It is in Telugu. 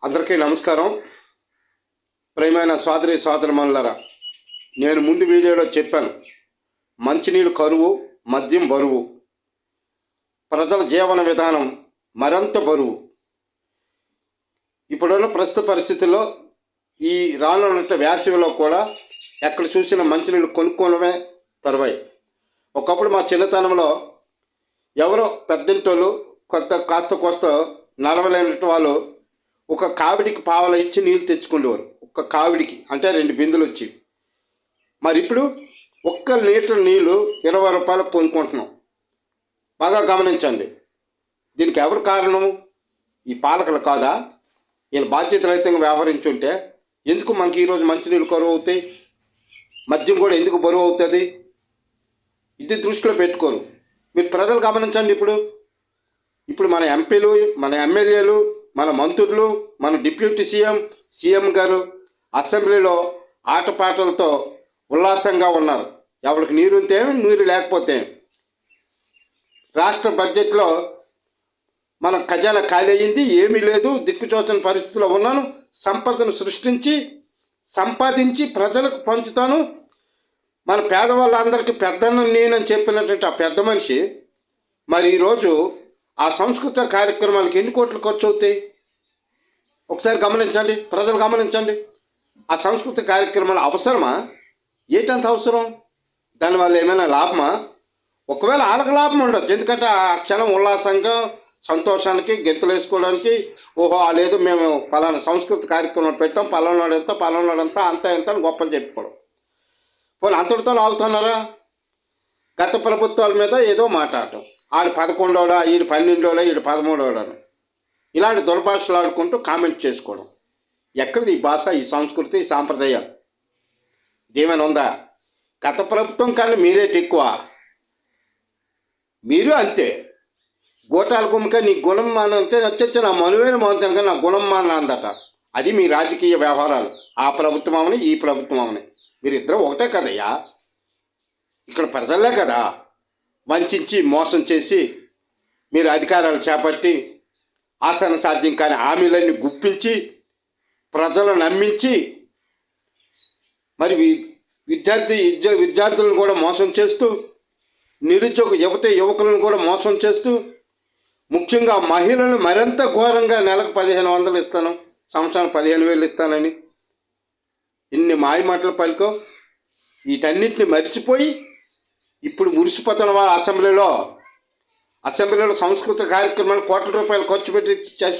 అందరికీ నమస్కారం. ప్రియమైన సోదరి సోదరిమణులారా, నేను ముందు వీడియోలో చెప్పాను, మంచినీళ్ళు కరువు, మద్యం బరువు, ప్రజల జీవన విధానం మరింత బరువు. ఇప్పుడున్న ప్రస్తుత పరిస్థితుల్లో ఈ రానున్న వేసవిలో కూడా ఎక్కడ చూసినా మంచినీళ్ళు కొనుక్కోవడమే తరువాయి. ఒకప్పుడు మా చిన్నతనంలో ఎవరో పెద్దంటోళ్ళు కాస్త కోస్త నడవలేనట్టు వాళ్ళు ఒక కావిడికి పావల ఇచ్చి నీళ్ళు తెచ్చుకునేవారు. ఒక కావిడికి అంటే 2 బిందులు వచ్చి. మరి ఇప్పుడు 1 లీటర్ నీళ్ళు 20 రూపాయలకు కొనుక్కుంటున్నాం. బాగా గమనించండి. దీనికి ఎవరు కారణం? ఈ పాలకులు కాదా? వీళ్ళు బాధ్యతారహితంగా వ్యవహరించుంటే ఎందుకు మనకి ఈరోజు మంచినీళ్ళు కరువు అవుతాయి, మద్యం కూడా ఎందుకు బరువు అవుతుంది? ఇది దృష్టిలో పెట్టుకోరు. మీరు ప్రజలు గమనించండి. ఇప్పుడు మన ఎంపీలు, మన ఎమ్మెల్యేలు, మన మంత్రులు, మన డిప్యూటీ సీఎం గారు అసెంబ్లీలో ఆటపాటలతో ఉల్లాసంగా ఉన్నారు. ఎవరికి నీరు ఉంటే నీరు లేకపోతే. రాష్ట్ర బడ్జెట్లో మన ఖజానా ఖాళీ అయ్యింది, ఏమీ లేదు, దిక్కుచోచని పరిస్థితిలో ఉన్నాను, సంపదను సంపాదించి ప్రజలకు పంచుతాను, మన పేదవాళ్ళందరికీ పెద్దన్న నేనని చెప్పినటువంటి ఆ పెద్ద మనిషి మరి ఈరోజు ఆ సంస్కృత కార్యక్రమాలకు ఎన్ని కోట్లు ఖర్చు అవుతాయి? ఒకసారి గమనించండి, ప్రజలు గమనించండి. ఆ సంస్కృత కార్యక్రమాలు అవసరమా? ఏంటంత అవసరం? దానివల్ల ఏమైనా లాభమా? ఒకవేళ వాళ్ళకి లాభం ఉండొచ్చు, ఎందుకంటే ఆ క్షణం ఉల్లాసంగా సంతోషానికి గెంతులు వేసుకోవడానికి, ఓహో లేదు మేము పలానా సంస్కృత కార్యక్రమం పెట్టాం, పలానాడంతా అంత ఎంత అని గొప్పలు చెప్పుకోవడం. పోనీ అంతటితో ఆగుతున్నారా? గత ప్రభుత్వాల మీద ఏదో మాట్లాడటం, ఆడు 11ఓడా, ఈడు 12ఓడా, ఈడు 13ఓడాను, ఇలాంటి దుర్భాషలు ఆడుకుంటూ కామెంట్ చేసుకోవడం. ఎక్కడిది ఈ భాష, ఈ సంస్కృతి, ఈ సాంప్రదాయం? ఏమైనా ఉందా? గత ప్రభుత్వం కానీ మీరేటి ఎక్కువ? మీరు అంతే. గోటాల గుమ్మక నీ గుణం మానంటే నచ్చొచ్చే నా మనువేను మోంతాను కానీ నా గుణం మాన అందట. అది మీ రాజకీయ వ్యవహారాలు. ఆ ప్రభుత్వం అవని, ఈ ప్రభుత్వం అవని, మీరిద్దరూ ఒకటే కదయ్యా. ఇక్కడ ప్రజలే కదా వంచి మోసం చేసి మీరు అధికారాలు చేపట్టి ఆసన సాధ్యం కాని హామీలన్నీ గుప్పించి ప్రజలను నమ్మించి మరి విద్యార్థులను కూడా మోసం చేస్తూ, నిరుద్యోగ యువకులను కూడా మోసం చేస్తూ, ముఖ్యంగా మహిళలను మరింత ఘోరంగా నెలకు 1500 ఇస్తాను, సంవత్సరానికి 15,000 ఇస్తానని ఇన్ని మాయ మాటలు పలికో. వీటన్నిటిని మరిచిపోయి ఇప్పుడు మురిసిపోతున్నవా? అసెంబ్లీలో సంస్కృత కార్యక్రమాలు కోట్ల రూపాయలు ఖర్చు పెట్టి చేసుకో.